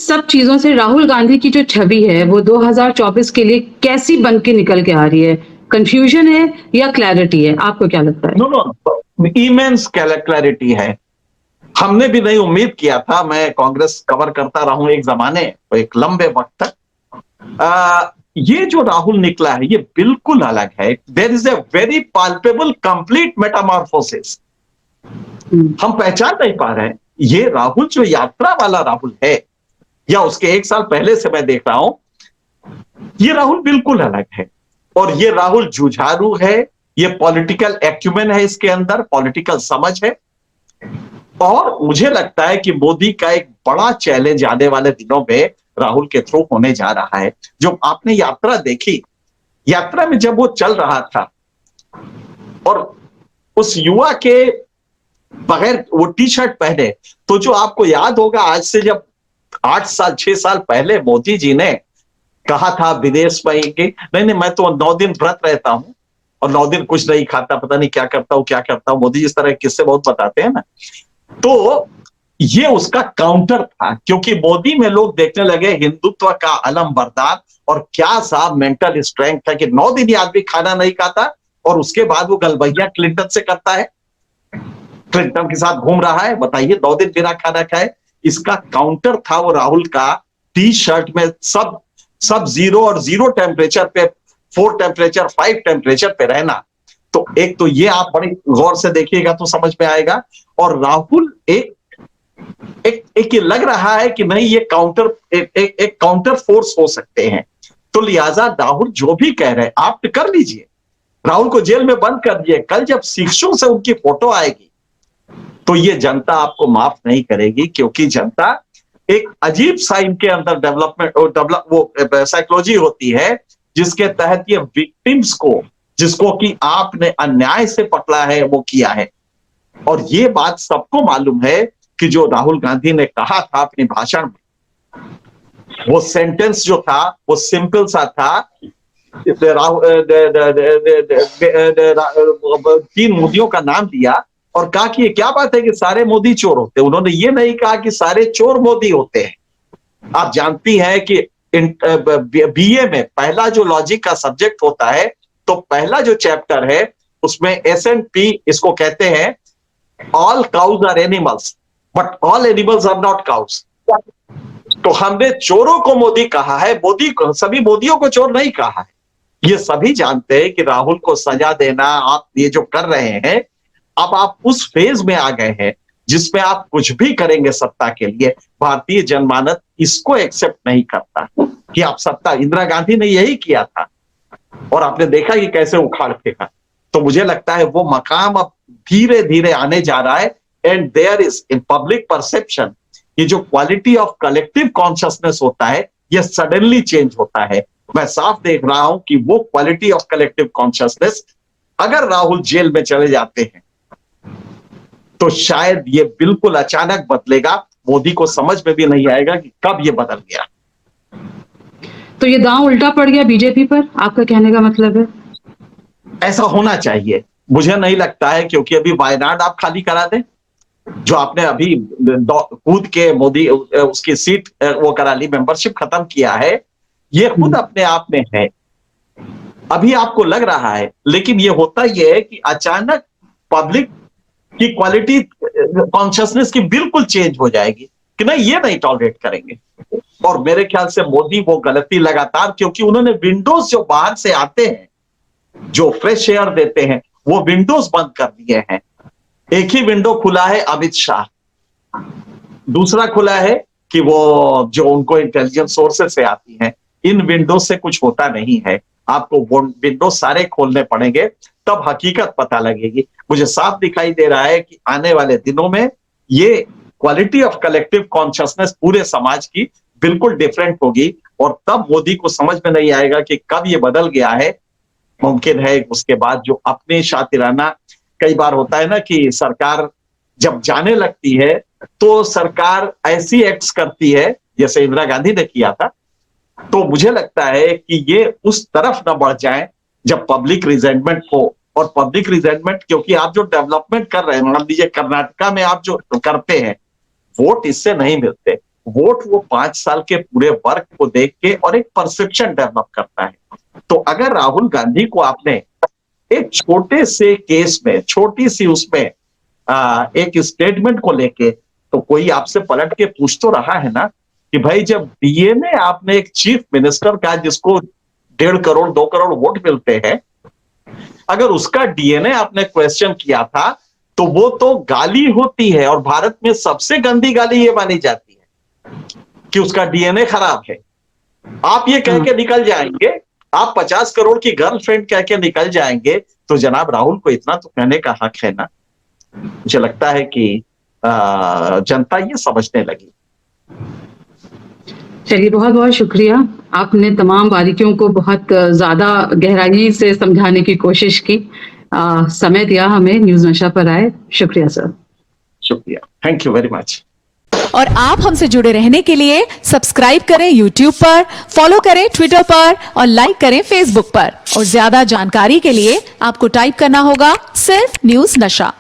सब चीजों से राहुल गांधी की जो छवि है वो 2024 के लिए कैसी बन के निकल के आ रही है? कंफ्यूजन है या क्लैरिटी है? आपको क्या लगता है? नो नो, इमेंस क्लैरिटी है। हमने भी नहीं उम्मीद किया था। मैं कांग्रेस कवर करता रहा हूं एक जमाने, एक लंबे वक्त तक। ये जो राहुल निकला है ये बिल्कुल अलग है। There is a very palpable complete metamorphosis. हम पहचान नहीं पा रहे हैं ये राहुल जो यात्रा वाला राहुल है या उसके एक साल पहले से मैं देख रहा हूं, ये राहुल बिल्कुल अलग है। और ये राहुल जुझारू है, ये पॉलिटिकल एक्यूमेन है, इसके अंदर पॉलिटिकल समझ है। और मुझे लगता है कि मोदी का एक बड़ा चैलेंज आने वाले दिनों में राहुल के थ्रू होने जा रहा है। जो आपने यात्रा देखी, यात्रा में जब वो चल रहा था और उस युवा के बगैर वो टी शर्ट पहने, तो जो आपको याद होगा आज से जब 8 साल 6 साल पहले मोदी जी ने कहा था विदेश में कि नहीं नहीं मैं तो 9 दिन व्रत रहता हूं और 9 दिन कुछ नहीं खाता, पता नहीं क्या करता हूं क्या करता हूं। मोदी जी इस तरह के किस्से बहुत बताते हैं ना। तो ये उसका काउंटर था, क्योंकि मोदी में लोग देखने लगे हिंदुत्व का अलम बरदार। और क्या साहब मेंटल स्ट्रेंथ था कि 9 दिन ये आदमी खाना नहीं खाता और उसके बाद वो गलबैया क्लिंटन से करता है, क्लिंटन के साथ घूम रहा है। बताइए 9 दिन बिना खाना खाए। इसका काउंटर था वो राहुल का टी शर्ट में सब जीरो और जीरो टेम्परेचर पे, 4 टेम्परेचर 5 टेम्परेचर पे रहना। तो एक तो ये आप बड़ी गौर से देखिएगा तो समझ में आएगा। और राहुल एक ये लग रहा है कि नहीं ये एक काउंटर फोर्स हो सकते हैं। तो लिहाजा राहुल जो भी कह रहे हैं आप कर लीजिए, राहुल को जेल में बंद कर दिए। कल जब शिक्षकों से उनकी फोटो आएगी तो ये जनता आपको माफ नहीं करेगी, क्योंकि जनता एक अजीब सा इनके अंदर वो साइकोलॉजी होती है जिसके तहत ये विक्टिम्स को, जिसको कि आपने अन्याय से पकड़ा है, वो किया है। और ये बात सबको मालूम है कि जो राहुल गांधी ने कहा था अपने भाषण में, वो सेंटेंस जो था वो सिंपल सा था। 3 मोदियों का नाम दिया और कहा कि ये क्या बात है कि सारे मोदी चोर होते हैं। उन्होंने ये नहीं कहा कि सारे चोर मोदी होते हैं। आप जानती हैं कि बीए में पहला जो लॉजिक का सब्जेक्ट होता है, तो पहला जो चैप्टर है उसमें S&P इसको कहते हैं, all cows are animals but all animals are not cows. तो हमने चोरों को मोदी कहा है, मोदी को, सभी मोदियों को चोर नहीं कहा है। ये सभी जानते हैं कि राहुल को सजा देना आप ये जो कर रहे हैं, अब आप उस फेज में आ गए हैं जिसमें आप कुछ भी करेंगे सत्ता के लिए। भारतीय जनमानस इसको एक्सेप्ट नहीं करता कि आप सत्ता, इंदिरा गांधी ने यही किया था और आपने देखा कि कैसे उखाड़ फेंका। तो मुझे लगता है वो मकाम अब धीरे धीरे आने जा रहा है। And there is in public perception, ये जो क्वालिटी ऑफ कलेक्टिव कॉन्शियसनेस होता है ये सडनली चेंज होता है। मैं साफ देख रहा हूं कि वो क्वालिटी ऑफ कलेक्टिव कॉन्शियसनेस अगर राहुल जेल में चले जाते हैं तो शायद ये बिल्कुल अचानक बदलेगा। मोदी को समझ में भी नहीं आएगा कि कब ये बदल गया। तो ये दांव उल्टा पड़ गया बीजेपी पर, आपका कहने का मतलब है? ऐसा होना चाहिए, मुझे नहीं लगता है, क्योंकि अभी वायनाड आप खाली करा दें, जो आपने अभी कूद के मोदी उसकी सीट वो करा ली, मेंबरशिप खत्म किया है, ये खुद अपने आप में है। अभी आपको लग रहा है, लेकिन ये होता ये है कि अचानक पब्लिक की क्वालिटी कॉन्शियसनेस की बिल्कुल चेंज हो जाएगी कि नहीं ये नहीं टॉलरेट करेंगे। और मेरे ख्याल से मोदी वो गलती लगातार, क्योंकि उन्होंने विंडोज जो बाहर से आते हैं, जो फ्रेश एयर देते हैं, वो विंडोज बंद कर दिए हैं। एक ही विंडो खुला है अमित शाह, दूसरा खुला है कि वो जो उनको इंटेलिजेंस सोर्सेस से आती हैं। इन विंडो से कुछ होता नहीं है, आपको वो विंडो सारे खोलने पड़ेंगे, तब हकीकत पता लगेगी। मुझे साफ दिखाई दे रहा है कि आने वाले दिनों में ये क्वालिटी ऑफ कलेक्टिव कॉन्शियसनेस पूरे समाज की बिल्कुल डिफरेंट होगी। और तब मोदी को समझ में नहीं आएगा कि कब ये बदल गया है। मुमकिन है उसके बाद जो अपने शातिराना, कई बार होता है ना कि सरकार जब जाने लगती है तो सरकार ऐसी एक्ट्स करती है जैसे इंदिरा गांधी ने किया था। तो मुझे लगता है कि ये उस तरफ ना बढ़ जाए जब पब्लिक रिजेंटमेंट हो। और पब्लिक रिजेंटमेंट, क्योंकि आप जो डेवलपमेंट कर रहे हैं, मान लीजिए कर्नाटका में आप जो करते हैं, वोट इससे नहीं मिलते, वोट वो 5 साल के पूरे वर्क को देख के और एक परसेप्शन डेवलप करता है। तो अगर राहुल गांधी को आपने एक छोटे से केस में, छोटी सी उसमें एक स्टेटमेंट को लेके, तो कोई आपसे पलट के पूछ तो रहा है ना कि भाई जब डीएनए आपने एक चीफ मिनिस्टर का जिसको 1.5 करोड़ 2 करोड़ वोट मिलते हैं, अगर उसका डीएनए आपने क्वेश्चन किया था तो वो तो गाली होती है, और भारत में सबसे गंदी गाली ये मानी जाती है कि उसका डीएनए खराब है। आप ये कह के निकल जाएंगे, आप 50 करोड़ की गर्लफ्रेंड कह के निकल जाएंगे, तो जनाब राहुल को इतना तो कहने का हक है ना। मुझे लगता है कि जनता ये समझने लगी। चलिए, बहुत बहुत शुक्रिया। आपने तमाम बारीकियों को बहुत ज्यादा गहराई से समझाने की कोशिश की, समय दिया हमें, न्यूज नशा पर आए। शुक्रिया सर। शुक्रिया, थैंक यू वेरी मच। और आप हमसे जुड़े रहने के लिए सब्सक्राइब करें YouTube पर, फॉलो करें Twitter पर और लाइक करें Facebook पर। और ज्यादा जानकारी के लिए आपको टाइप करना होगा सिर्फ न्यूज नशा।